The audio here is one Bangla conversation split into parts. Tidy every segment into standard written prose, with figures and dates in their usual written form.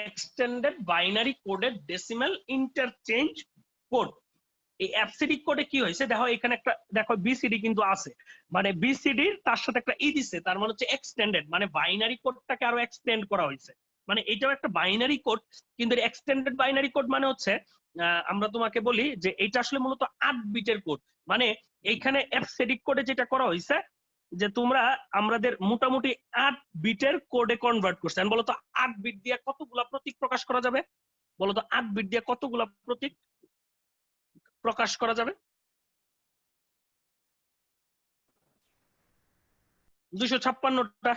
এক্সটেন্ডেড বাইনারি কোডের ডেসিমাল ইন্টারচেঞ্জ কোড। এই অ্যাবসিডিক কোডে কি হয়েছে দেখো, এখানে একটা দেখো বিসিডি কিন্তু আছে, মানে বিসিডি তার সাথে একটা ই দিছে, তার মানে হচ্ছে এক্সটেন্ডেড, মানে বাইনারি কোডটাকে আরো এক্সটেন্ড করা হয়েছে। মানে এটাও একটা বাইনারি কোড, কিন্তু এক্সটেন্ডেড বাইনারি কোড মানে হচ্ছে আমরা তোমাকে বলি যে এটা আসলে মূলত 8 বিটের কোড। মানে এইখানে অ্যাবসিডিক কোডে যেটা করা হয়েছে যে তোমরা আমাদের মোটামুটি 8 বিটের কোডে কনভার্ট করছেন। বলতো 8 বিট দিয়ে কতগুলা প্রতীক প্রকাশ করা যাবে? বলতো 8 বিট দিয়ে কতগুলা প্রতীক প্রকাশ করা যাবে? 256টা।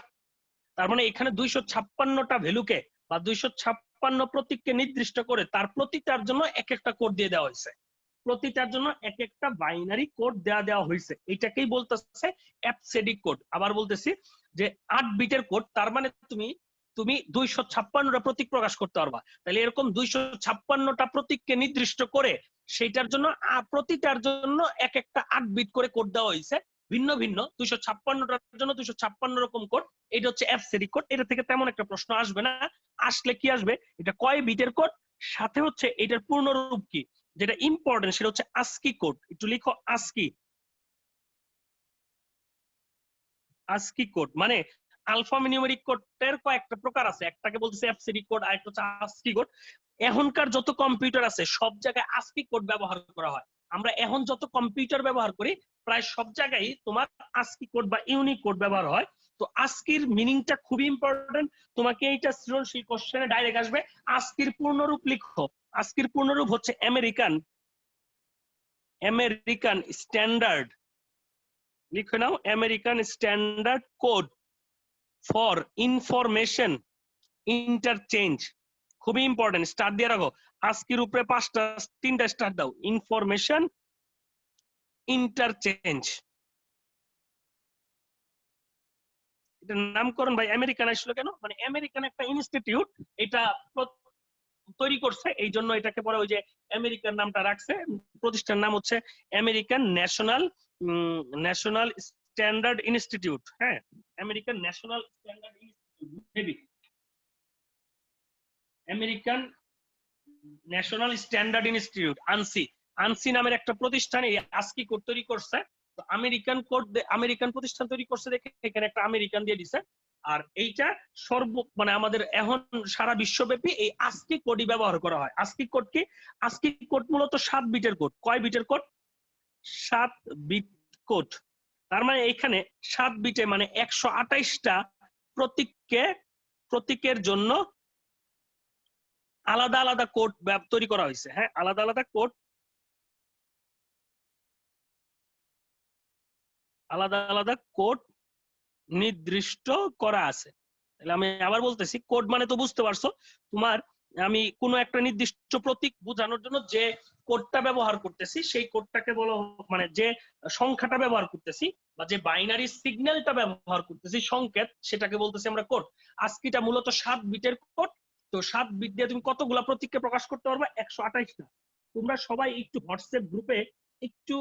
তার মানে এখানে 256টা ভ্যালুকে বা 256 প্রতীককে নির্দিষ্ট করে তার প্রতিটার জন্য এক একটা কোড দিয়ে দেওয়া হয়েছে, প্রতিটার জন্য এক একটা বাইনারি কোড দেওয়া হয়েছে। এটাকেই বলতেছে অ্যাবসিডিক কোড। আবার বলতেছি যে 8 বিটের কোড, তার মানে তুমি 256টা প্রতীক প্রকাশ করতে পারবা। তাহলে এরকম 256টা প্রতীককে নির্দিষ্ট করে সেটার জন্য প্রতিটার জন্য এক একটা 8 বিট করে কোড দেওয়া হয়েছে, ভিন্ন ভিন্ন 256টার জন্য 256 রকম কোড। এটা হচ্ছে অ্যাবসিডিক কোড। এটা থেকে তেমন একটা প্রশ্ন আসবে না। আসলে কি আসবে, এটা কয় বিটের কোড, সাথে হচ্ছে এটার পূর্ণরূপ কি, যেটা ইম্পর্টেন্ট সেটা হচ্ছে আস্কি কোড। একটু লিখো আস্কি। আস্কি কোড মানে আলফানিউমেরিক কোডের কয়েকটা প্রকার আছে, একটাকে বলতেছে অ্যাবসিডিক কোড, আরেকটা হচ্ছে আস্কি কোড। এখনকার যত কম্পিউটার আছে সব জায়গায় আস্কি কোড ব্যবহার করা হয়। আমরা এখন যত কম্পিউটার ব্যবহার করি প্রায় সব জায়গায় তোমার আস্কি কোড বা ইউনিক কোড ব্যবহার হয়। তো আস্কির মিনিংটা খুবই ইম্পর্টেন্ট, তোমাকে এইটা সৃজনশীল কোশ্চেনে ডাইরেক্ট আসবে। আস্কির পূর্ণরূপ লিখো। আস্কির পূর্ণরূপ হচ্ছে আমেরিকান স্ট্যান্ডার্ড, লিখে নাও, American standard code for information interchange. খুবই ইম্পর্টেন্ট, স্টার দিয়ে রাখো। আজকের উপরে 3টা স্টার দাও। ইনফরমেশন ইন্টারচেঞ্জ, এটার নামকরণ ভাই আমেরিকান আসলো কেন? মানে আমেরিকান একটা ইনস্টিটিউট এটা তৈরি করছে, এই জন্য এটাকে পরে ওই যে আমেরিকান নামটা রাখছে। প্রতিষ্ঠান নাম হচ্ছে আমেরিকান ন্যাশনাল স্ট্যান্ডার্ড ইনস্টিটিউট। হ্যাঁ, American national standard institute, maybe American national standard institute, Anshi. Anshi নামের একটা প্রতিষ্ঠান এই আস্কি কোড তৈরি করছে। তো আমেরিকান কোড, আমেরিকান প্রতিষ্ঠান তৈরি করছে দেখে এখানে একটা আমেরিকান দিয়ে দিছে। আর এইটা মানে আমাদের এখন সারা বিশ্বব্যাপী এই আস্কি কোডই ব্যবহার করা হয়। আস্কি কোড কি? আস্কি কোড মূলত 7 বিটের কোড। কয় বিটের কোড? 7 bit code. তার মানে এখানে 7 বিটে মানে 128টা প্রতীকের জন্য আলাদা আলাদা কোড তৈরি করা হয়েছে। হ্যাঁ, আলাদা আলাদা কোড, আলাদা আলাদা কোড নির্দিষ্ট করা আছে। তাহলে আমি আবার বলতেছি, কোড মানে তো বুঝতে পারছো তোমার, আমি কোনো একটা নির্দিষ্ট প্রতীক বোঝানোর জন্য যে কোডটা ব্যবহার করতেছি সেই কোডটাকে বলো, মানে যে সংখ্যাটা ব্যবহার করতেছি বা যে বাইনারি সিগন্যালটা ব্যবহার করতেছি সংকেত, সেটাকে বলতেছি আমরা কোড। আজকিটা মূলত 7 বিটের কোড। তো 7 বিট দিয়ে তুমি কতগুলা প্রতীককে প্রকাশ করতে পারবে? 128টা। তোমরা সবাই একটু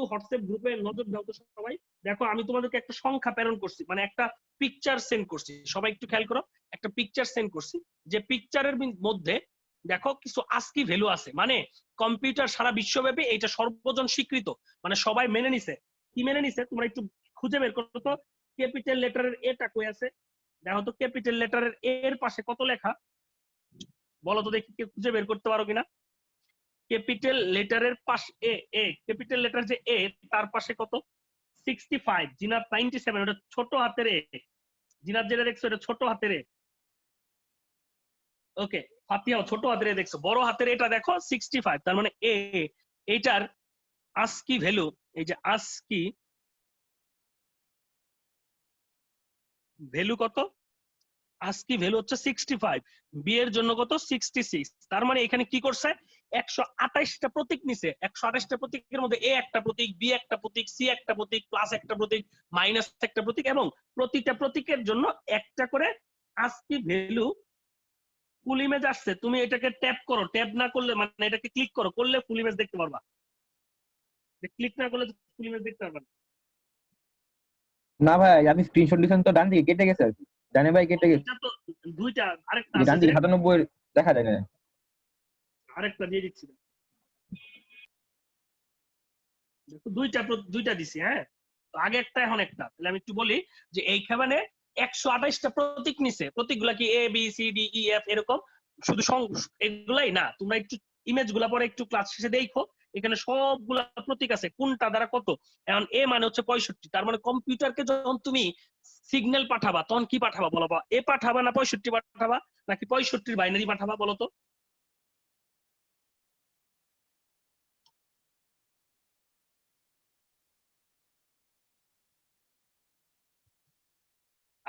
হোয়াটসঅ্যাপ গ্রুপে নজর দাও তো সবাই। দেখো আমি তোমাদেরকে একটা সংখ্যা প্রেরণ করছি, মানে একটা পিকচার সেন্ড করছি। সবাই একটু খেয়াল করো, একটা পিকচার সেন্ড করছি, যে পিকচারের মধ্যে দেখো কিছু আস্কি ভ্যালু আছে। মানে কম্পিউটার সারা বিশ্বব্যাপী এটা সর্বজন স্বীকৃত, মানে সবাই মেনে নিছে। কি মেনে নিছে তোমরা একটু খুঁজে বের করো তো। ক্যাপিটাল লেটারের এটা কই আছে? দেখো তো ক্যাপিটাল লেটারের এর পাশে কত লেখা, বলো তো দেখি, কে খুঁজে বের করতে পারো কিনা। ক্যাপিটাল লেটারের পাশে ক্যাপিটাল লেটার যে এ, তার পাশে কত? 65। জিনাত 97, ওটা ছোট হাতের এ। জিনাত যেটা দেখছো এটা ছোট হাতের এ। ওকে, ফাতিহাও ছোট হাতের এ দেখছো, বড় হাতের এটা দেখো 65। তার মানে এ, এইটার আস্কি ভ্যালু, এই যে আস্কি ভ্যালু কত? আস্কি ভ্যালু হচ্ছে 65। বি এর জন্য কত? 66। তার মানে এখানে কি করছে? 128টা প্রতীক নিছে। 128টা প্রতীকের মধ্যে এ একটা প্রতীক, বি একটা প্রতীক, সি একটা প্রতীক, প্লাস একটা প্রতীক, মাইনাস একটা প্রতীক, এবং প্রতিটা প্রতীকের জন্য একটা করে আস্কি ভ্যালু ফুল ইমেজ আসছে। তুমি এটাকে ট্যাপ করো, ট্যাপ না করলে মানে এটাকে ক্লিক করো, করলে ফুল ইমেজ দেখতে পারবা। ক্লিক না করলে ফুল ইমেজ দেখতে পারবা না ভাই, আমি স্ক্রিনশট দিছেন তো ডান দিকে কেটে গেছে আর কি। ডানে ভাই কেটে গেছে। এটা তো দুইটা, আরেকটা ডান আছে যে দিকে 97 দেখা যায় না। আরেকটা দিয়ে দিচ্ছি, দেখো দুইটা দিছি। হ্যাঁ, তো আগে একটা এখন একটা, তাহলে আমি একটু বলি যে এইখানে 128টা প্রতীক নিছে। প্রতীকগুলা কি A B C D E F এরকম, শুধু এগুলাই না, তোমরা একটু ইমেজ গুলা পরে একটু ক্লাস শেষে দেখো, এখানে সবগুলা প্রতীক আছে কোনটা দ্বারা কত। এখন এ মানে হচ্ছে 65, তার মানে কম্পিউটারকে যখন তুমি সিগন্যাল পাঠাবা তখন কি পাঠাবা বলো, এ পাঠাবা না 65 পাঠাবা, নাকি 65 বাইনারি পাঠাবা বলো তো।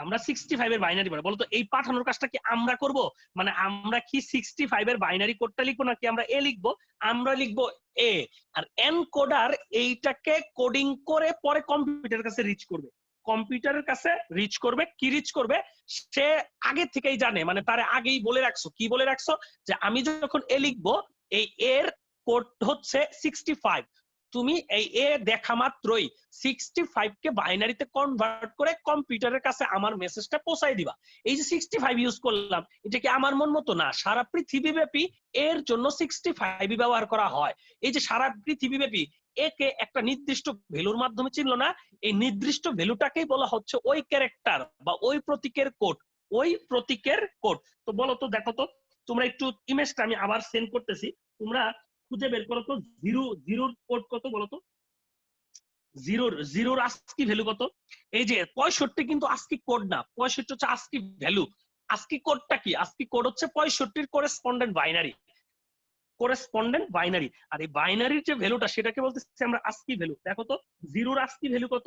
আমরা 65 এর বাইনারি পাঠাবো, বলতো এই পাঠানোর কাজটা কি আমরা করব? মানে আমরা কি 65 এর বাইনারি কোডটা লিখবো নাকি আমরা এ লিখবো? আমরা লিখবো এ। আর এনকোডার এইটাকে কোডিং করে পরে কম্পিউটারের কাছে রিচ করবে। কম্পিউটারের কাছে রিচ করবে, কি রিচ করবে সে আগে থেকেই জানে, মানে তার আগেই বলে রাখছো, কি বলে রাখছো যে আমি যখন এ লিখবো এই এর কোড হচ্ছে 65, তুমি এই এ দেখা মাত্রই 65 কে বাইনারিতে কনভার্ট করে কম্পিউটারের কাছে আমার মেসেজটা পৌঁছাই দিবা। এই যে 65 ইউজ করলাম, এটা কি আমার মন মতো না, সারা পৃথিবীব্যাপী এর জন্য 65 ব্যবহার করা হয়। এই যে সারা পৃথিবীব্যাপী একে একটা নির্দিষ্ট ভ্যালুর মাধ্যমে চিনলো না, এই নির্দিষ্ট ভ্যালুটাকেই বলা হচ্ছে ওই ক্যারেক্টার বা ওই প্রতীকের কোড, ওই প্রতীকের কোড। তো বলো তো, দেখো তো তোমরা একটু ইমেজটা আমি আবার সেন্ড করতেছি, তোমরা খুঁজে বের করো তো জিরোর কোড কত বলো তো। জিরোর আস্কি ভ্যালু কত? এই যে 65 কিন্তু আস্কি কোড না, 65 হচ্ছে আস্কি ভ্যালু। আস্কি কোডটা কি? আস্কি কোড হচ্ছে 65 করেসপন্ডেন্ট বাইনারি, করেসপন্ডেন্ট বাইনারি। আর এই বাইনারির যে ভ্যালুটা সেটাকে বলতেছি আমরা আস্কি ভ্যালু। দেখো তো জিরোর আস্কি ভ্যালু কত,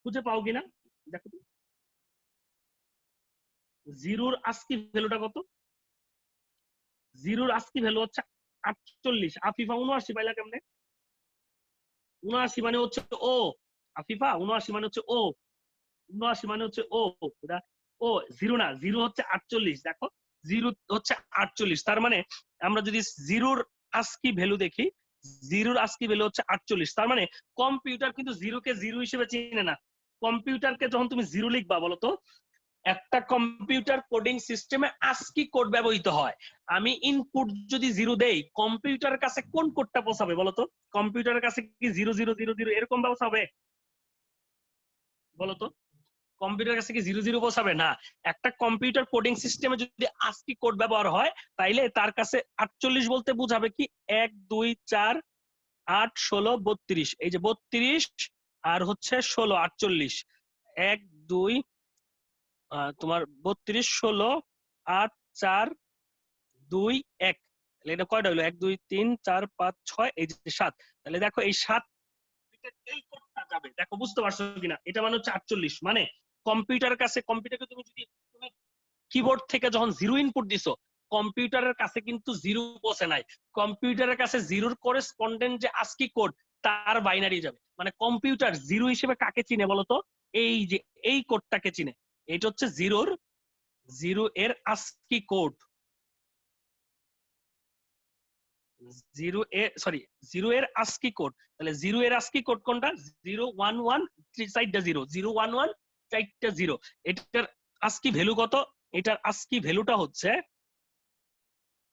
খুঁজে পাও কিনা দেখো তো। জিরোর আস্কি ভ্যালুটা কত? জিরোর আস্কি ভ্যালু হচ্ছে 48। আফিফা 79 পাইলা কেমনে? 79 মানে হচ্ছে ও, আফিফা 79 মানে হচ্ছে ও, 79 মানে হচ্ছে ও, এটা ও, জিরো না, জিরো হচ্ছে 48। দেখো জিরো হচ্ছে 48, তার মানে আমরা যদি জিরোর আস্কি ভ্যালু দেখি, জিরোর আস্কি ভ্যালু হচ্ছে 48, তার মানে কম্পিউটার কিন্তু জিরোকে জিরো হিসেবে চিনে না। কম্পিউটারকে যখন তুমি জিরো লিখবা বলতো, একটা কম্পিউটার কোডিং সিস্টেমে আস্কি কোড ব্যবহৃত হয়। আমি ইনপুট যদি জিরো দেই, কম্পিউটারের কাছে কোন কোডটা পৌঁছাবে বলতো? কম্পিউটারের কাছে কি 0000 এরকম পৌঁছাবে বলতো? কম্পিউটার কাছে কি 00 পৌঁছাবে না। একটা কম্পিউটার কোডিং সিস্টেমে যদি আস্কি কোড ব্যবহার হয়, তাইলে তার কাছে 48 বলতে বুঝাবে কি 1 2 4 8 16 32, এই যে 32 আর হচ্ছে 16 48, 1 2 তোমার 32 16 8 4 2 1, তাহলে এটা কয়টা হলো? 1 2 3 4 5 6, এই যে 7। তাহলে দেখো এই 7 এই কোডটা যাবে, দেখো বুঝতে পারছো কিনা? এটা মানে হচ্ছে 48, মানে কম্পিউটারের কাছে, কম্পিউটারকে তুমি যদি তুমি কিবোর্ড থেকে যখন জিরো ইনপুট দিছো, কম্পিউটারের কাছে কিন্তু জিরো পৌঁছে নাই। কম্পিউটারের কাছে জিরোর করেসপন্ডেন্ট যে আস্কি কোড তার বাইনারি যাবে। মানে কম্পিউটার জিরো হিসেবে কাকে চিনে বলতো? এই যে এই কোডটাকে চিনে। এটা হচ্ছে জিরো এর আস্কি কোড। জিরো এর আস্কি কোড। তাহলে জিরো এর আস্কি কোড কোনটা? 011 চারটা জিরো, 011 চারটা জিরো। এটার আস্কি ভ্যালু কত? এটার আস্কি ভ্যালুটা হচ্ছে,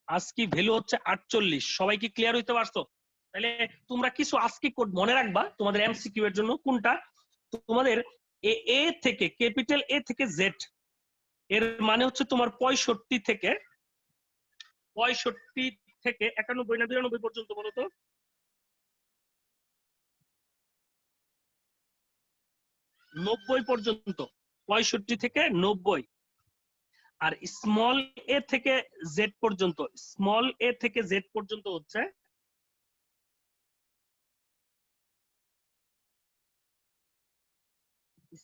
আস্কি ভ্যালু হচ্ছে 48। সবাই কি ক্লিয়ার হইতে পারছো? তাহলে তোমরা কিছু আস্কি কোড মনে রাখবা তোমাদের এমসিকিউ এর জন্য। কোনটা? তোমাদের এ থেকে, ক্যাপিটাল এ থেকে জেড এর মানে হচ্ছে তোমার 65 থেকে 91 না 92 পর্যন্ত বলো তো। 90 পর্যন্ত, 65 থেকে 90। আর স্মল এ থেকে জেড পর্যন্ত, স্মল এ থেকে জেড পর্যন্ত হচ্ছে,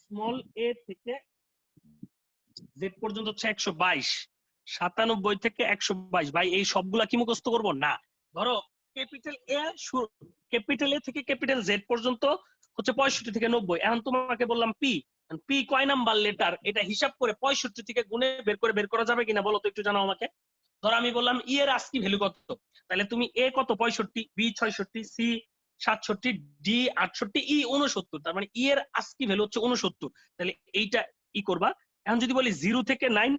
স্মল এ থেকে জেড পর্যন্ত হচ্ছে 122। 97 থেকে 122। ভাই এই সবগুলা কি মুখস্থ করবো না? ধরো ক্যাপিটাল এ, ক্যাপিটাল এ থেকে ক্যাপিটাল জেড পর্যন্ত হচ্ছে 65 থেকে 90। এখন তোমাকে বললাম পি, পি কয় নাম্বার লেটার এটা হিসাব করে 65 থেকে গুণে বের করা যাবে কিনা বলো তো, একটু জানাও আমাকে। ধরো আমি বললাম ই এর আস্কি ভ্যালু কত, তাহলে তুমি এ কত? 65, বি 66, সি 67, ডি 68, ই 69, তার মানে ই এর আস্কি ভ্যালু হচ্ছে 69। তাহলে এইটা ই করবা। এখন যদি বলি 0 থেকে 9,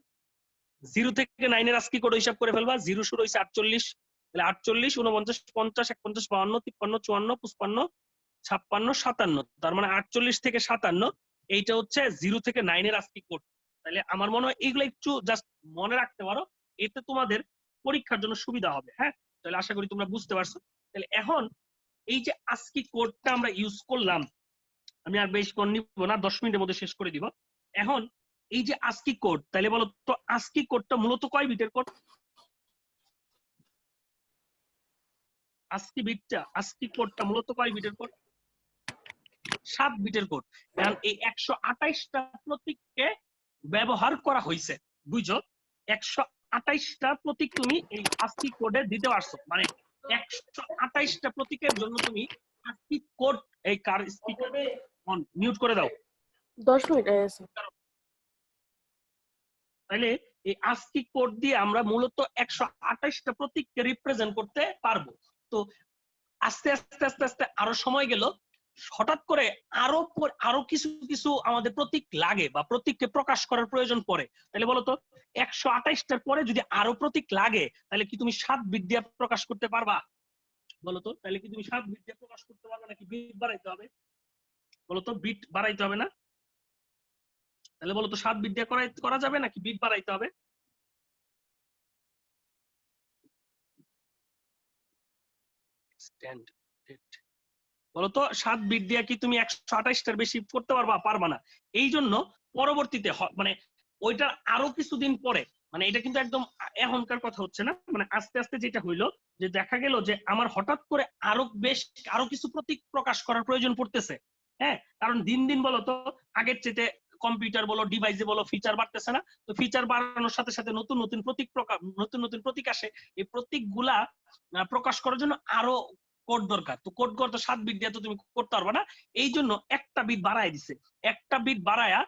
0 থেকে 9 এর ASCII কোড হিসাব করে ফেলবা। 0 শুরু হইছে 48, তাহলে 48 49 50 51 52 53 54 55 56 57, তার মানে 48 থেকে 57 এইটা হচ্ছে 0 থেকে 9 এর ASCII কোড। তাহলে আমার মনে হয় এগুলো একটু জাস্ট মনে রাখতে পারো, এতে তোমাদের পরীক্ষার জন্য সুবিধা হবে। হ্যাঁ, তাহলে আশা করি তোমরা বুঝতে পারছো। তাহলে এখন এই যে ASCII কোডটা আমরা ইউজ করলাম, আমি আর বেশিক্ষণ নিব না, 10 মিনিটের মধ্যে শেষ করে দিব। এখন এই যে ASCII কোড, তাহলে বলো তো ASCII কোডটা মূলত কয় বিটের কোড? ASCII কোডটা মূলত কয় বিটের কোড? 7 বিটের কোড। কারণ এই 128টা প্রতীককে ব্যবহার করা হয়েছে, বুঝছো? 128টা প্রতীক তুমি এই ASCII কোডে দিতে পারছো, মানে 128টা প্রতীকের জন্য তুমি ASCII কোড, এই কার স্পিকার অন মিউট করে দাও, 10 মিনিট হয়ে গেছে। তাহলে এই ASCII কোড দিয়ে আমরা মূলত 128টা প্রতীককে রিপ্রেজেন্ট করতে পারবো। তো আস্তে আস্তে আস্তে আস্তে আরো সময় গেল, হঠাৎ করে আরো কিছু কিছু আমাদের প্রতীক লাগে বা প্রতীককে প্রকাশ করার প্রয়োজন পড়ে। তাহলে বলতো 128টার পরে যদি আরো প্রতীক লাগে, তাহলে কি তুমি 7 বিট দিয়ে প্রকাশ করতে পারবা? বলতো তাহলে কি তুমি 7 বিট দিয়ে প্রকাশ করতে পারবে নাকি বিট বাড়াইতে হবে? বলতো বিট বাড়াইতে হবে না? তাহলে বলতো 7 বিট দিয়ে করা যাবে নাকি বিট বাড়াইতে হবে? বলতো 7 বিট দিয়ে কি তুমি 128টার বেশি করতে পারবা না? এই জন্য পরবর্তীতে মানে ওইটার আরো কিছুদিন পরে, মানে এটা কিন্তু একদম এখনকার কথা হচ্ছে না, মানে আস্তে আস্তে যেটা হইলো যে দেখা গেল যে আমার হঠাৎ করে আরো কিছু প্রতীক প্রকাশ করার প্রয়োজন পড়তেছে। হ্যাঁ, কারণ দিন দিন বলতো আগের চেয়ে কম্পিউটার বলো, ডিভাইসে বলো, ফিচার বাড়তেছে না? তো ফিচার বাড়ানোর সাথে সাথে নতুন নতুন প্রতীক আসে। এই প্রতীকগুলা প্রকাশ করার জন্য আরো কোড দরকার। তো কোড করতে 7 বিট দিয়ে তো তুমি করতে পারবে না, এই জন্য একটা বিট বাড়ায় দিছে। একটা বিট বাড়ায়া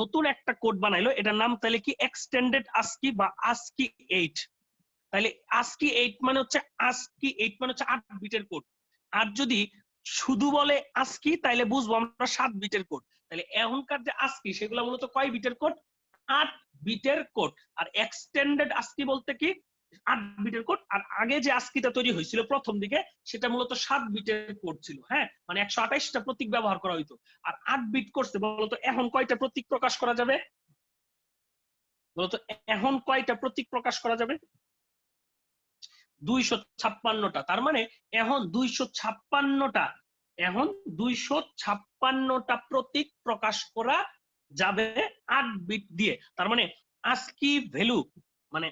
নতুন একটা কোড বানাইলো, এটার নাম তাহলে কি এক্সটেন্ডেড ASCII বা ASCII 8। তাহলে ASCII 8 মানে হচ্ছে 8 বিটের কোড। আর যদি শুধু বলে ASCII তাহলে বুঝবো আমরা 7 বিটের কোড। তাহলে এখনকার যে ASCII সেগুলো মূলত কয় বিটের কোড? 8 বিটের কোড। আর এক্সটেন্ডেড ASCII বলতে কি 8 বিটের কোড। আর আগে যে ASCIIটা তৈরি হয়েছিল প্রথম দিকে সেটা মূলত 7 বিটের কোড ছিল। হ্যাঁ, মানে 128টা প্রতীক ব্যবহার করা হইতো। আর 8 বিট করছে, বলতো এখন কয়টা প্রতীক প্রকাশ করা যাবে? বলতো এখন কয়টা প্রতীক প্রকাশ করা যাবে? 256টা। তার মানে এখন 256টা প্রতীক প্রকাশ করা যাবে 8 বিট দিয়ে। তার মানে ASCII ভ্যালু, মানে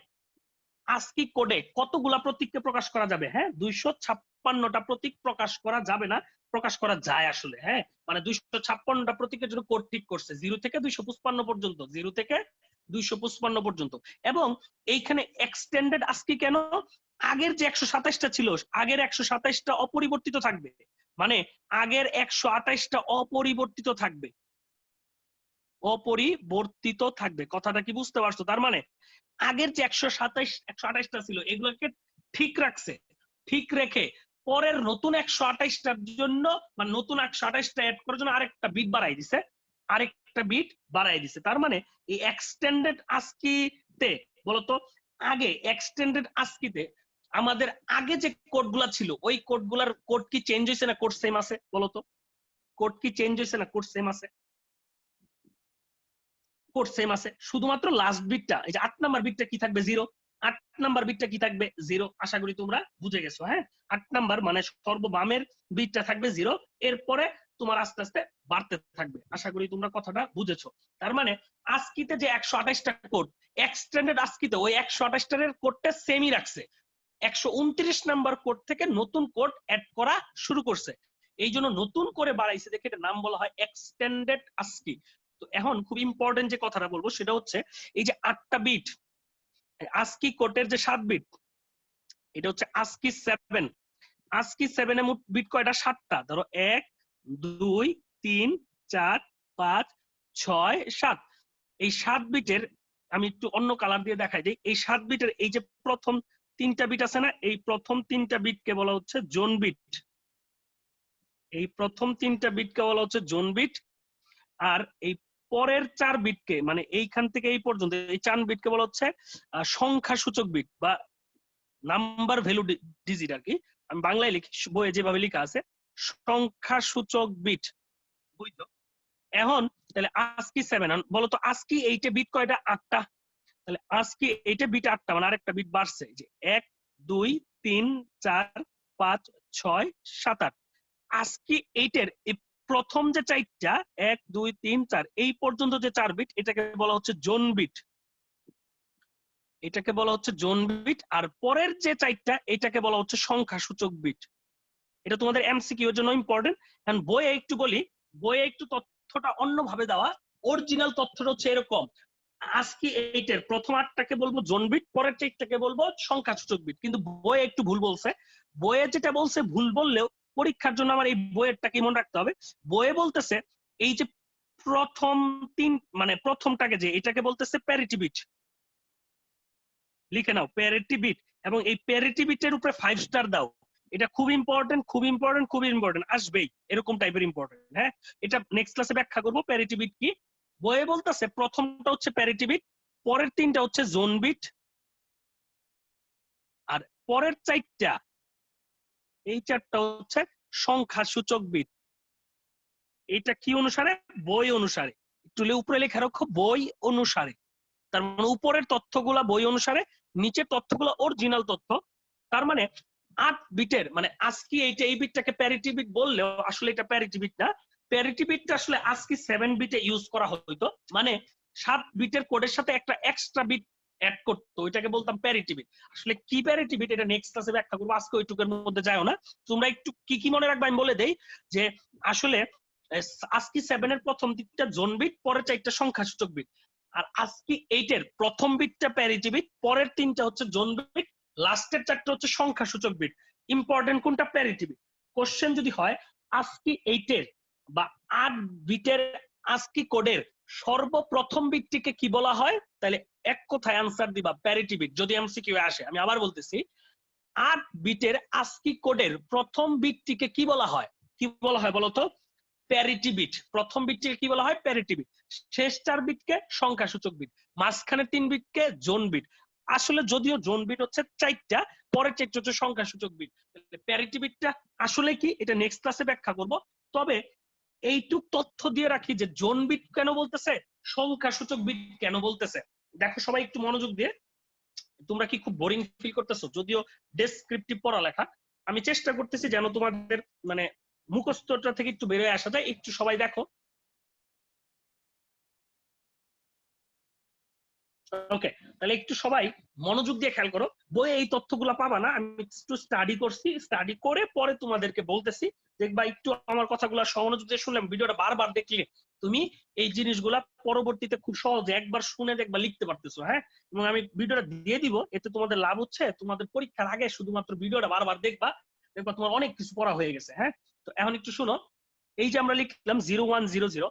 ASCII কোডে কতগুলা প্রতীককে প্রকাশ করা যাবে? হ্যাঁ, 256টা প্রতীক প্রকাশ করা যাবে না, প্রকাশ করা যায় আসলে। হ্যাঁ, মানে 256টা প্রতীকের জন্য কোড ঠিক করছে 0 থেকে 255 পর্যন্ত, 0 থেকে 255 পর্যন্ত। এবং এইখানে এক্সটেন্ডেড ASCII কেন? আগের যে 127টা ছিল, আগের 127টা অপরিবর্তিত থাকবে। মানে আগের 128টা অপরিবর্তিত থাকবে, কথাটা কি বুঝতে পারছো? তার মানে আগের যে 128টা ছিল এগুলোকে ঠিক রাখছে, ঠিক রেখে পরের নতুন 128টার জন্য বা নতুন 128টা অ্যাড করার জন্য আরেকটা বিট বাড়াই দিছে। তার মানে এই এক্সটেন্ডেড ASCII তে বলতো আগে এক্সটেন্ডেড ASCII তে আমাদের আগে যে কোডগুলা ছিল ওই কোডগুলার কোড কি চেঞ্জ হয়েছে না কোড সেম আছে? বলতো কোড কি চেঞ্জ হয়েছে না কোড সেম আছে? কোড সেম আছে, শুধুমাত্র লাস্ট বিটটা, এই যে 8 নাম্বার বিটটা কি থাকবে? 0। 8 নাম্বার বিটটা কি থাকবে? 0। আশা করি তোমরা বুঝে গেছো। হ্যাঁ, 8 নাম্বার মানে সর্ববামের বিটটা থাকবে 0, এরপরে তোমার আস্তে আস্তে বাড়তে থাকবে। আশা করি তোমরা কথাটা বুঝেছো। তার মানে ASCII-তে যে 128টা কোড, এক্সটেন্ডেড ASCII-তে ওই 128টার কোডটা সেমই রাখছে। 129 নাম্বার কোড থেকে নতুন কোড অ্যাড করা শুরু করছে, এই জন্য নতুন করে বাড়াইছে দেখে এটা নাম বলা হয় এক্সটেন্ডেড ASCII। তো এখন খুব ইম্পর্টেন্ট যে কথাটা বলবো সেটা হচ্ছে এই যে 8টা বিট ASCII কোডের যে 7 বিট, এটা হচ্ছে ASCII 7। ASCII 7 এর মোট বিট কয়টা? 7টা। ধরো 1 2 3 4 5 6 7। এই 7 বিটের আমি একটু অন্য কালার দিয়ে দেখাই দিই। এই 7 বিটের এই যে প্রথম 3টা বিট আছে না, এই প্রথম 3টা বিটকে বলা হচ্ছে জোন বিট। এই প্রথম 3টা বিটকে বলা হচ্ছে জোন বিট। আর এই পরের 4 বিটকে মানে এইখান থেকে এই পর্যন্ত এই 4 বিটকে বলা হচ্ছে সংখ্যা সূচক বিট বা নাম্বার ভ্যালু ডিজিট আর কি। আমি বাংলায় লিখি, বইয়ে যেভাবে লেখা আছে সংখ্যা সূচক বিট, বুঝছো? এখন তাহলে ASCII 7 বলতো ASCII 8 এ বিট কয়টা? 8টা। তাহলে ASCII 8 এ বিট 8টা, মানে আরেকটা বিট বাড়ছে, যে 1 2 3 4 5 6 7 8। ASCII 8 এর এই প্রথম যে 4টা 1 2 3 4 এই পর্যন্ত যে 4 বিট, এটাকে বলা হচ্ছে জোন বিট, এটাকে বলা হচ্ছে জোন বিট। আর পরের যে 4টা এটাকে বলা হচ্ছে সংখ্যা সূচক বিট। এটা তোমাদের এমসিকিউ এর জন্য ইম্পর্টেন্ট। কারণ বইয়ে একটু বলি, বইয়ে একটু তথ্যটা অন্যভাবে দেওয়া, অরিজিনাল তথ্যটা হচ্ছে এরকম। ASCII 8 এর প্রথম 8টাকে বলবো জোন বিট, পরের 4টাকে বলবো সংখ্যা সূচক বিট। কিন্তু বইয়ে একটু ভুল বলছে। বইয়ে যেটা বলছে ভুল বললেও পরীক্ষার জন্য আমার এই বইয়েরটাকে মনে রাখতে হবে। বইয়ে বলতেছে এই যে প্রথম 3 মানে প্রথমটাকে যে এটাকে বলতেছে প্যারিটি বিট, লিখে নাও প্যারিটি বিট, এবং এই প্যারিটি বিটের উপরে 5 স্টার দাও। এটা খুব ইম্পর্টেন্ট, খুব ইম্পর্টেন্ট, খুব ইম্পর্টেন্ট, আসবেই এরকম টাইপের ইম্পর্টেন্ট। হ্যাঁ, এটা নেক্সট ক্লাসে ব্যাখ্যা করবো প্যারিটি বিট কি। বইয়ে বলতেছে প্রথমটা হচ্ছে প্যারিটি বিট, পরের 3টা হচ্ছে জোন বিট, আর পরের 4টা এই 4টা হচ্ছে সংখ্যা সূচক বিট। এটা কি অনুসারে? বই অনুসারে। একটু উপরে লেখা রাখো বই অনুসারে। তার মানে উপরের তথ্যগুলা বই অনুসারে, নিচের তথ্যগুলো অরিজিনাল তথ্য। তার মানে 8 বিটের মানে ASCII 8 এই বিটটাকে প্যারিটি বিট বললেও আসলে এটা প্যারিটি বিট না। প্যারিটি বিটটা আসলে ASCII 7 বিটে ইউজ করা হইতো, মানে 7 বিটের কোডের সাথে একটা এক্সট্রা বিট অ্যাড করতো, ওইটাকে বলতাম প্যারিটি বিট। আসলে কি প্যারিটি বিট এটা নেক্সট ক্লাসে ব্যাখ্যা করবো, আজকে ওইটুকুর মধ্যে যাও না। তোমরা একটু কি কি মনে রাখবে আমি বলে দেই, যে আসলে ASCII 7 এর প্রথম 3টা জোন বিট, পরের 4টা সংখ্যা সূচক বিট। আর ASCII 8 এর প্রথম বিটটা প্যারিটি বিট, পরের 3টা হচ্ছে জোন বিট, লাস্টের 4টা হচ্ছে সংখ্যা সূচক বিট। ইম্পর্টেন্ট কোনটা? Parity bit. কোশ্চেন যদি হয় ASCII 8 এর বা 8 বিটের ASCII কোডের সর্বপ্রথম বিটটিকে কি বলা হয়, তাহলে এক কথায় আনসার দিবা প্যারিটি বিট, যদি এমসিকিউ আসে। আমি আবার বলতেছি, 8 বিটের ASCII কোডের প্রথম বিটটিকে কি বলা হয়? কি বলা হয় বলতো? Parity bit. প্রথম বিটটিকে কি বলা হয়? Parity bit. শেষ 4 বিটকে সংখ্যা সূচক বিট, মাঝখানে 3 বিটকে জোন বিট। আসলে যদিও জোন বিট হচ্ছে 4টা, পরের 4টা হচ্ছে সংখ্যা সূচক বিট। প্যারিটি বিটটা আসলে কি এটা নেক্সট ক্লাসে ব্যাখ্যা করব। তবে এইটুক তথ্য দিয়ে রাখি যে জোন বিট কেন বলতেছে, সংখ্যা সূচক বিট কেন বলতেছে। দেখো সবাই একটু মনোযোগ দিয়ে, তোমরা কি খুব বোরিং ফিল করতেছো? যদিও ডেসক্রিপটিভ পড়ালেখা, আমি চেষ্টা করতেছি যেন তোমাদের মানে মুখস্থটা থেকে একটু বের হয়ে আসা যায়। একটু সবাই দেখো। ওকে, তাহলে একটু সবাই মনোযোগ দিয়ে খেয়াল করো। বইয়ে এই তথ্যগুলো পাবা না, আমি একটু স্টাডি করছি, স্টাডি করে পরে তোমাদেরকে বলতেছি। দেখবা একটু আমার কথাগুলো সহমনোযোগ দিয়ে শুনলাম, ভিডিওটা বারবার দেখলে তুমি এই জিনিসগুলা পরবর্তীতে খুব সহজে একবার শুনে দেখবা লিখতে পারতেছো। হ্যাঁ, এবং আমি ভিডিওটা দিয়ে দিব, এতে তোমাদের লাভ হচ্ছে তোমাদের পরীক্ষার আগে শুধুমাত্র ভিডিওটা বারবার দেখবা, দেখবা তোমার অনেক কিছু পড়া হয়ে গেছে। হ্যাঁ, তো এখন একটু শুনো। এই যে আমরা লিখলাম 0100,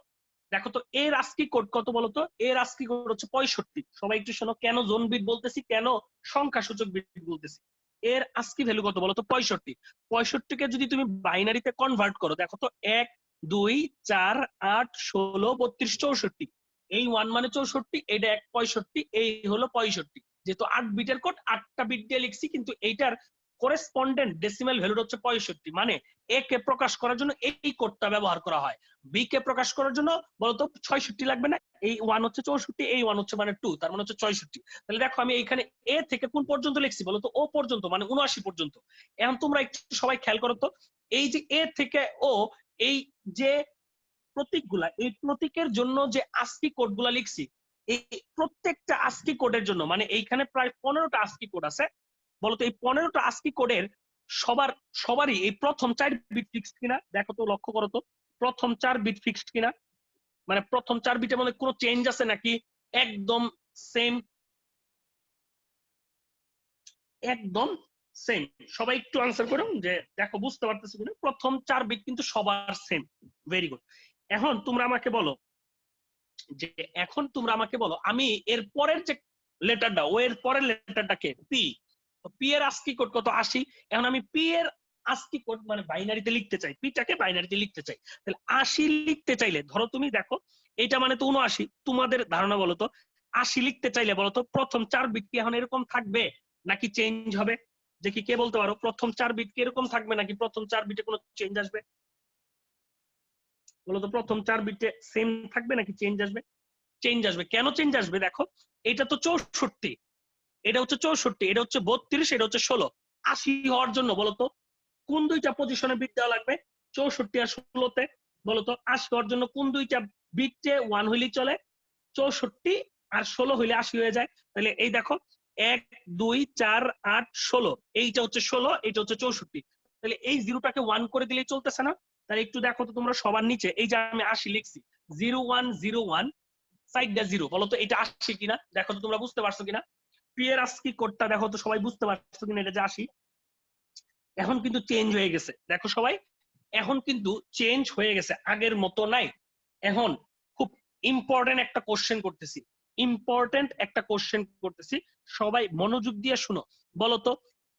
দেখো তো এর ASCII কোড কত বলতো? এর ASCII কোড হচ্ছে 65। সবাই একটু শোনো, কেন জোন বিট বলতেছি, কেন সংখ্যা সূচক বিট বলতেছি। এর ASCII ভ্যালু কত বলতো? 65। 65কে যদি তুমি বাইনারিতে কনভার্ট করো, দেখো তো 1 2 4 8 16 32 64। এই 1 মানে 64, এটা 1 65, এই হলো 65। যেহেতু 8 বিটের কোড, 8টা বিট দিয়ে লিখছি, কিন্তু এইটার করেসপন্ডেন্ট ডেসিমাল ভ্যালু হচ্ছে 65। মানে এ কে প্রকাশ করার জন্য এই কোডটা ব্যবহার করা হয়। বি কে প্রকাশ করার জন্য বলতো 66 লাগবে না, এই 1 হচ্ছে 64, এই 1 হচ্ছে মানে 2, তার মানে হচ্ছে 66। তাহলে দেখো আমি এখানে এ থেকে কোন পর্যন্ত লিখছি বলতো? ও পর্যন্ত, মানে 79 পর্যন্ত। এখন তোমরা একটু সবাই খেয়াল করো তো, এই যে এ থেকে ও, এই যে প্রতীকগুলা, এই প্রতীকের জন্য যে ASCII কোডগুলা লিখছি, এই প্রত্যেকটা ASCII কোডের জন্য, মানে এইখানে প্রায় 15টা ASCII কোড আছে। বলতো এই 15টা ASCII কোডের সবারই এই প্রথম 4 বিট ফিক্সড কিনা? দেখো তো, লক্ষ্য করো তো, প্রথম 4 বিট ফিক্সড কিনা, মানে প্রথম 4 বিটের মধ্যে কোনো চেঞ্জ আছে নাকি একদম সেম? একদম সেম। সবাই একটু আনসার করো যে দেখো বুঝতে পারতেছো কিনা। প্রথম 4 বিট কিন্তু সবার সেম। Very good. এখন তোমরা আমাকে বলো যে, এখন তোমরা আমাকে বলো আমি এর পরের যে লেটারটা, ও এর পরের লেটারটা কে? পি। তো পি এর ASCII কোড কত? 80। এখন আমি পি এর ASCII কোড মানে বাইনারিতে লিখতে চাই, পিটাকে বাইনারিতে লিখতে চাই। তাহলে 80 লিখতে চাইলে ধরো তুমি দেখো এটা মানে তো 79। তোমাদের ধারণা বলো তো 80 লিখতে চাইলে বলো তো প্রথম 4 বিট কি এখন এরকম থাকবে নাকি চেঞ্জ হবে? দেখি কে বলতে পারো, প্রথম 4 বিট কি এরকম থাকবে নাকি প্রথম 4 বিটে কোনো চেঞ্জ আসবে? বলো তো প্রথম 4 বিটে সেম থাকবে নাকি চেঞ্জ আসবে? চেঞ্জ আসবে। কেন চেঞ্জ আসবে? দেখো এটা তো 64, এটা হচ্ছে 64, এটা হচ্ছে 32, এটা হচ্ছে 16। 80 হওয়ার জন্য বলতো কোন দুইটা পজিশনে বিট দেওয়া লাগবে? 64 আর 16তে। বলতো 80 হওয়ার জন্য কোন দুইটা বিটে 1 হইলেই চলে? 64 আর 16 হইলে 80 হয়ে যায়। তাহলে এই দেখো 1 2 4 8 16, এইটা হচ্ছে 16, এটা হচ্ছে 64। তাহলে এই জিরোটাকে 1 করে দিলেই চলতেছে না? তাহলে একটু দেখো তো তোমরা সবার নিচে এই যে আমি 80 লিখছি, 0101 সাইডটা 0, বলো তো এটা 80 কিনা? দেখো তো তোমরা বুঝতে পারছো কিনা? পি এর আস্কি কোডটা দেখো তো সবাই বুঝতে পারছো কিনা এটা যে 80? এখন কিন্তু চেঞ্জ হয়ে গেছে, দেখো সবাই এখন কিন্তু চেঞ্জ হয়ে গেছে, আগের মতো নাই। এখন খুব ইম্পর্টেন্ট একটা কোশ্চেন করতেছি, ইম্পর্টেন্ট একটা কোশ্চেন করতেছি, সবাই মনোযোগ দিয়ে শুনো। বলতো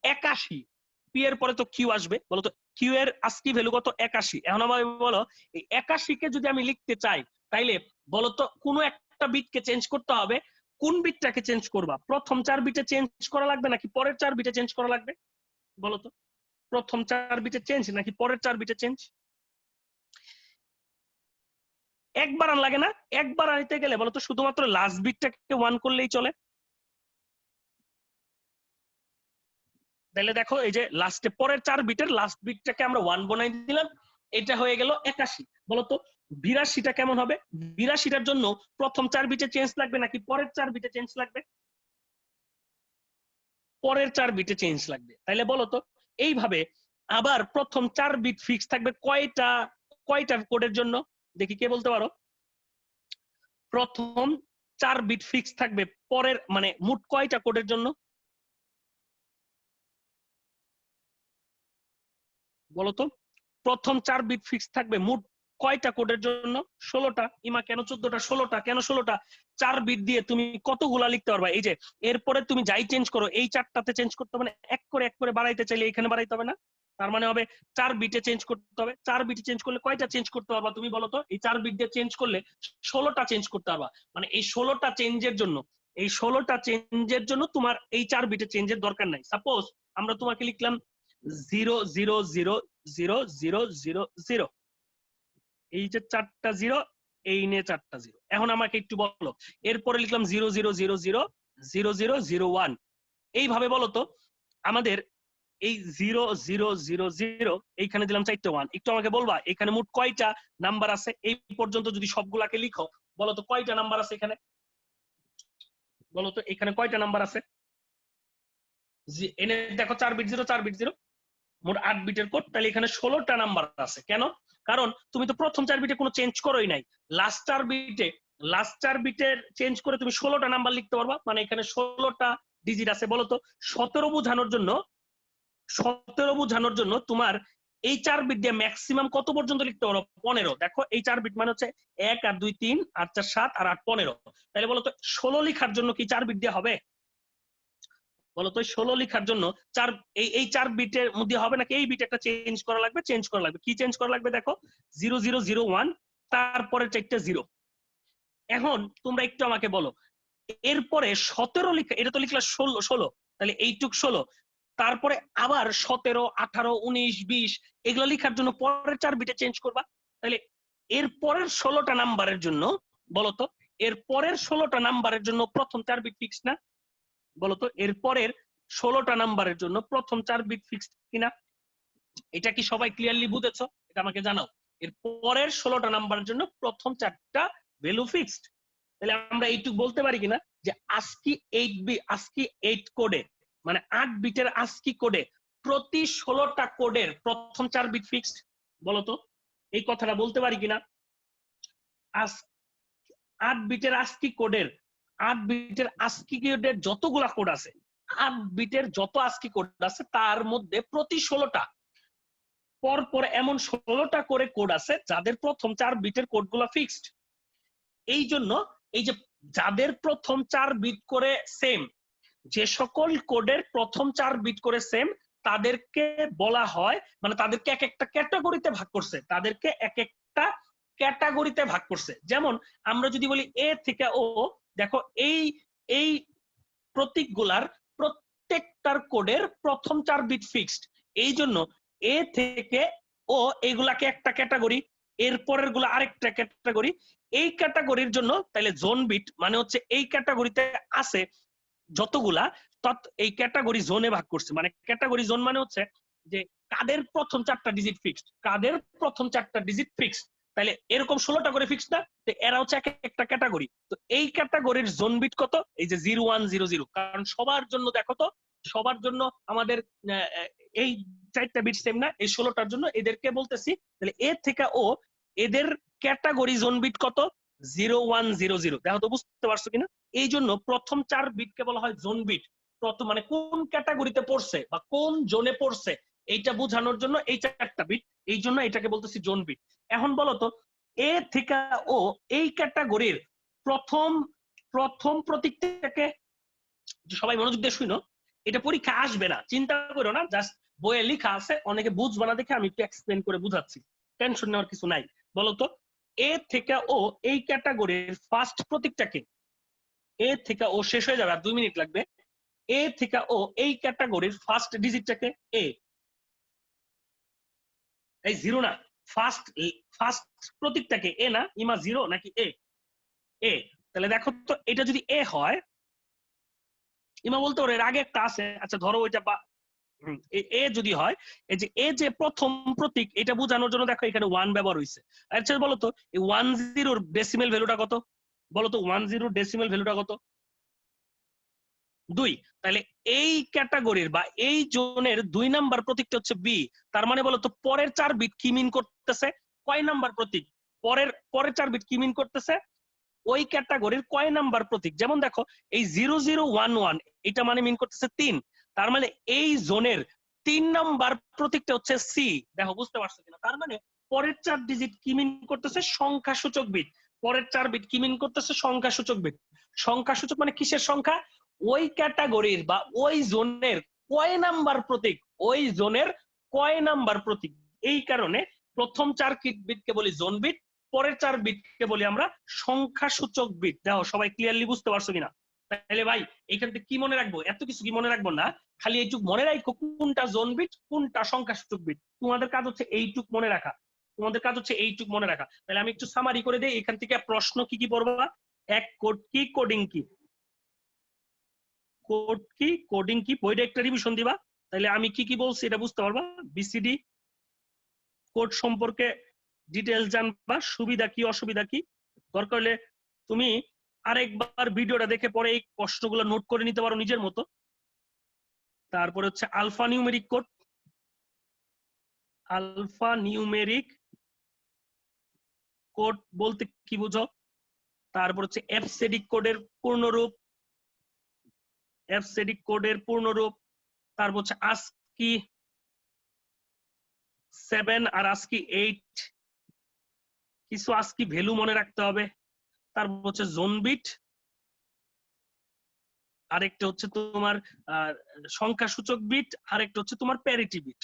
81, পি এর পরে তো কিউ আসবে, বলতো কিউ এর আস্কি ভ্যালু কত? 81। এখন আমাকে বলো এই 81 কে যদি আমি লিখতে চাই তাইলে বলতো কোনো একটা বিটকে চেঞ্জ করতে হবে। কোন বিটটাকে চেঞ্জ করবা? প্রথম 4 বিটে চেঞ্জ করা লাগবে নাকি পরের 4 বিটে চেঞ্জ করা লাগবে? বলতো প্রথম 4 বিটে চেঞ্জ নাকি পরের 4 বিটে চেঞ্জ? একবার আন লাগে না? একবার আনতে গেলে বলতো শুধুমাত্র লাস্ট বিটটাকে 1 করলেই চলে। তাহলে দেখো এই যে লাস্টে পরের 4 বিটের লাস্ট বিটটাকে আমরা 1 বানাই দিলাম, এটা হয়ে গেল 81। বলতো 82টা কেমন হবে? 82টার জন্য প্রথম 4 বিটে চেঞ্জ লাগবে নাকি পরের 4 বিটে চেঞ্জ লাগবে? পরের 4 বিটে চেঞ্জ লাগবে। তাহলে বলতো এইভাবে আবার প্রথম 4 বিট ফিক্স থাকবে কয়টা কয়টা কোডের জন্য? দেখি কে বলতে পারো। প্রথম 4 বিট ফিক্স থাকবে পরের মানে মোট কয়টা কোডের জন্য? বলতো প্রথম 4 বিট ফিক্স থাকবে মোট কয়টা কোডের জন্য? 16টা। ইমা কেন 14টা? 16টা কেন? 16টা 4 বিট দিয়ে তুমি কতগুলা লিখতে পারবা? এই যে এরপরে তুমি যাই চেঞ্জ করো এই 4টাতে চেঞ্জ করতে হবে না, এক করে বাড়াইতে চাইলে এখানে বাড়াইতে হবে না? তার মানে হবে 4 বিটে চেঞ্জ করতে হবে। 4 বিটে চেঞ্জ করলে কয়টা চেঞ্জ করতে পারবা তুমি বলো তো? এই 4 বিট দিয়ে চেঞ্জ করলে 16টা চেঞ্জ করতে পারবা। মানে এই 16টা চেঞ্জের জন্য, এই 16টা চেঞ্জের জন্য তোমার এই 4 বিটে চেঞ্জের দরকার নাই। সাপোজ আমরা তোমাকে লিখলাম 0 0 0 0 0 0 0, এই যে 4টা 0, এই নিয়ে 4টা 0। এখন আমাকে একটু বলো এরপরে লিখলাম 0 0 0 0 0 0 0 1, এইভাবে বলো তো আমাদের এই 0 0 0 0 এইখানে দিলাম 4টা 1। একটু আমাকে বলবা এখানে মোট কয়টা নাম্বার আছে? এই পর্যন্ত যদি সবগুলাকে লিখো বলো তো কয়টা নাম্বার আছে এখানে? বলো তো এখানে কয়টা নাম্বার আছে? এনে দেখো 4 বিট 0 4 বিট 0, মোট 8 বিটের কোড। তাহলে এখানে 16টা নাম্বার আছে। কেন? কারণ তুমি তো প্রথম 4 বিটে কোনো চেঞ্জ করোই নাই, লাস্ট 4 বিটের চেঞ্জ করে তুমি 16টা নাম্বার লিখতে পারবা। মানে এখানে 16টা ডিজিট আছে। বলো তো 17 বোঝানোর জন্য তোমার এই 4 বিট দিয়ে ম্যাক্সিমাম কত পর্যন্ত লিখতে পারো? 15। দেখো এই 4 বিট মানে হচ্ছে 1 আর 2 3 আর 4 7 আর 8 15। তাহলে বলো তো 16 লেখার জন্য কি 4 বিট দিয়ে হবে? বলতো 16 লেখার জন্য 4 এই 4 বিটের মধ্যে হবে নাকি এই বিট একটা চেঞ্জ করা লাগবে? চেঞ্জ করা লাগবে। কি চেঞ্জ করা লাগবে? দেখো 0001 তারপরে 4টা 0। এখন তোমরা একটু আমাকে বলো এরপরে 17 লিখা, এটা তো লিখলা 16, তাহলে এইটুক 16, তারপরে আবার 17 18 19 20 এগুলো লেখার জন্য পরের 4 বিটে চেঞ্জ করবা। তাহলে এর পরের 16টা নাম্বারের জন্য বলতো এর পরের 16টা নাম্বারের জন্য প্রথম 4 বিট ফিক্স না? বলতো এর পরের 16টা নাম্বারের জন্য প্রথম 4 বিট ফিক্সড কিনা? এটা কি সবাই ক্লিয়ারলি বুঝেছো? এটা আমাকে জানাও। এর পরের 16টা নাম্বারের জন্য প্রথম 4টা ভ্যালু ফিক্সড। তাহলে আমরা এইটুকু বলতে পারি কিনা যে ASCII 8 কোডে মানে 8 বিটের ASCII কোডে প্রতি 16টা কোডের প্রথম 4 বিট ফিক্সড? বলতো এই কথাটা বলতে পারি কিনা? 8 বিটের ASCII কোডের 8 বিটের ASCII কোডের যতগুলা কোড আছে, 8 বিটের যত ASCII কোড আছে তার মধ্যে প্রতি 16টা পর এমন 16টা করে কোড আছে যাদের প্রথম 4 বিটের কোডগুলো ফিক্সড। এই জন্য এই যে যাদের প্রথম 4 বিট করে সেম, যে সকল কোডের প্রথম 4 বিট করে সেম তাদেরকে বলা হয়, মানে তাদেরকে এক একটা ক্যাটাগরিতে ভাগ করছে, তাদেরকে এক একটা ক্যাটাগরিতে ভাগ করছে। যেমন আমরা যদি বলি এ থেকে ও, দেখো এই এই প্রতীকগুলার প্রত্যেকটার কোডের প্রথম 4 বিট ফিক্সড। এই জন্য এ থেকে ও এগুলাকে একটা ক্যাটাগরি, এর পরের গুলা আরেকটা ক্যাটাগরি। এই ক্যাটাগরির জন্য তাহলে জোন বিট মানে হচ্ছে এই ক্যাটাগরিতে আছে যতগুলা এই ক্যাটাগরি জোনে ভাগ করছে। মানে ক্যাটাগরি জোন মানে হচ্ছে যে কাদের প্রথম 4টা ডিজিট ফিক্সড, কাদের প্রথম 4টা ডিজিট ফিক্সড। তাহলে এরকম 16টা করে ফিক্সড না, তো এরা হচ্ছে একটা ক্যাটাগরি। তো এই ক্যাটাগরির জোন বিট কত? এই যে 0100, কারণ সবার জন্য দেখো তো, সবার জন্য আমাদের এই 4টা বিট সেম না, এই 16টার জন্য এদেরকে বলতেছি। তাহলে এ থেকে ও এদের ক্যাটাগরি জোন বিট কত? 0100। দেখো তো বুঝতে পারছো কিনা? এই জন্য প্রথম 4 বিটকে বলা হয় জোন বিট। প্রথম মানে কোন ক্যাটাগরিতে পড়ছে বা কোন জোনে পড়ছে এইটা বোঝানোর জন্য এই 4টা বিট, এই জন্য এটাকে বলতেছি জোন বিট। এখন বলো তো এ থেকে ও এই ক্যাটাগরির প্রথম প্রতীকটাকে, সবাই মনোযোগ দিয়ে শুনো, এটা পরীক্ষা আসবে না, চিন্তা করো না, জাস্ট বইয়ে লেখা আছে, অনেকে বুঝবে না দেখে আমি একটু এক্সপ্লেন করে বুঝাচ্ছি, টেনশন নেওয়ার কিছু নাই। বলতো এ থেকে ও এই ক্যাটাগরির ফার্স্ট প্রতীকটাকে, এ থেকে ও শেষ হয়ে যাবে আর 2 মিনিট লাগবে। এ থেকে ও এই ক্যাটাগরির ফার্স্ট ডিজিটটাকে এ, এই জিরো না, ফার্স্ট প্রতীকটাকে এ না, ইমা জিরো নাকি এ? এ। তাহলে দেখো তো এটা যদি এ হয়, ইমা বলতে পারো এর আগে একটা আছে, আচ্ছা ধরো ওইটা এ যদি হয়, এই যে এ যে প্রথম প্রতীক, এটা বোঝানোর জন্য দেখো এখানে 1 ব্যবহার হয়েছে। আচ্ছা বলতো এই 10 ডেসিমেল ভ্যালুটা কত? বলতো 10 ডেসিমেল ভ্যালুটা কত? 2। তাহলে এই ক্যাটাগরির বা এই জোনের 2 নাম্বার প্রতীকটা হচ্ছে বি। তার মানে বলতো পরের 4 বিট কি মিন করতেছে? কয় নাম্বার প্রতীক? পরের 4 বিট কি মিন করতেছে? ওই ক্যাটাগরির কয় নাম্বার প্রতীক। যেমন দেখো এই 0011, এটা মানে মিন করতেছে 3। তার মানে এই জোনের 3 নাম্বার প্রতীকটা হচ্ছে সি। দেখো বুঝতে পারছো কিনা? তার মানে পরের 4 ডিজিট কি মিন করতেছে? সংখ্যা সূচক বিট। পরের 4 বিট কি মিন করতেছে? সংখ্যা সূচক বিট। সংখ্যা সূচক মানে কিসের সংখ্যা? ওই ক্যাটাগরির বা ওই জোনের কয় নাম্বার প্রতীক, ওই জোনের কয় নাম্বার প্রতীক। এই কারণে প্রথম 4 বিটকে বলি জোন বিট, পরের 4 বিটকে বলি আমরা সংখ্যা সূচক বিট। দেখো সবাই ক্লিয়ারলি বুঝতে পারছো কিনা? তাহলে ভাই এখান থেকে কি মনে রাখবো? এত কিছু কি মনে রাখবো না, খালি এইটুক মনে রাখো কোনটা জোন বিট কোনটা সংখ্যা সূচক বিট। তোমাদের কাজ হচ্ছে এইটুক মনে রাখা, তোমাদের কাজ হচ্ছে এইটুক মনে রাখা। তাহলে আমি একটু সামারি করে দেই, এখান থেকে প্রশ্ন কি কি পড়বা? এক, কোড কি, কোডিং কি। কোড কি, কোডিং কি, বইটা একটা রিভিশন দিবা, তাহলে আমি কি কি বলছি এটা বুঝতে পারবা। বিসিডি কোড সম্পর্কে ডিটেইলস জানবা, সুবিধা কি অসুবিধা কি। দরকার হলে তুমি আরেকবার ভিডিওটা দেখে পরে এই প্রশ্নগুলো নোট করে নিতে পারো নিজের মতো। তারপরে হচ্ছে alphanumeric code, alphanumeric code বলতে কি বুঝো। তারপর হচ্ছে অ্যাবসিডিক কোডের পূর্ণরূপ, অ্যাবসিডিক কোডের পূর্ণরূপ। তারপর হচ্ছে ASCII 7 আর ASCII 8, কিছু ASCII ভ্যালু মনে রাখতে হবে। তারপর হচ্ছে জোন বিট, আরেকটা হচ্ছে তোমার সংখ্যা সূচক বিট, আরেকটা হচ্ছে তোমার প্যারিটি বিট।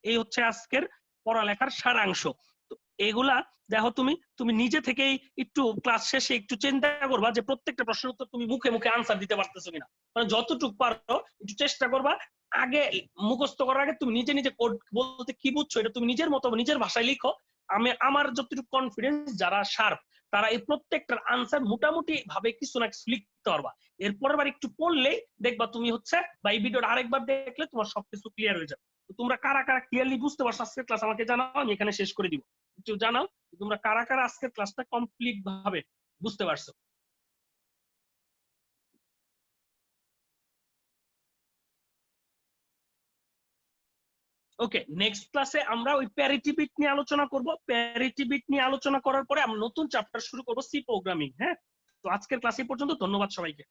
এই হচ্ছে আজকের পড়ালেখার সারাংশ। তো এগুলা দেখো তুমি নিজে থেকেই একটু ক্লাস শেষে একটু চিন্তা করবা যে প্রত্যেকটা প্রশ্নের উত্তর তুমি মুখে মুখে আনসার দিতে পারতেছো কিনা। মানে যতটুকু পারো একটু চেষ্টা করবা। আগে মুখস্থ করার আগে তুমি নিজে নিজে কোড বলতে কি বুঝছো এটা তুমি নিজের মতো নিজের ভাষায় লিখো। আমি আমার যতটুকু কনফিডেন্স, যারা শার্প তারা এই প্রত্যেকটার আনসার মোটামুটি ভাবে কিছু না কিছু লিখতে পারবা। এরপরের বার একটু পড়লেই দেখবা তুমি হচ্ছে, বা এই ভিডিওটা আরেকবার দেখলে তোমার সবকিছু ক্লিয়ার হয়ে যাবে। তোমরা কারা কারা ক্লিয়ারলি বুঝতে পারছো আজকের ক্লাস আমাকে জানাও, আমি এখানে শেষ করে দিব। একটু জানাও তোমরা কারা কারা আজকের ক্লাসটা কমপ্লিট ভাবে বুঝতে পারছো। ওকে, নেক্সট ক্লাসে আমরা ওই প্যারিটি বিট নিয়ে আলোচনা করব। প্যারিটি বিট নিয়ে আলোচনা করার পরে আমরা নতুন চ্যাপ্টার শুরু করব, সি প্রোগ্রামিং। হ্যাঁ, তো আজকের ক্লাস এই পর্যন্ত, ধন্যবাদ সবাইকে।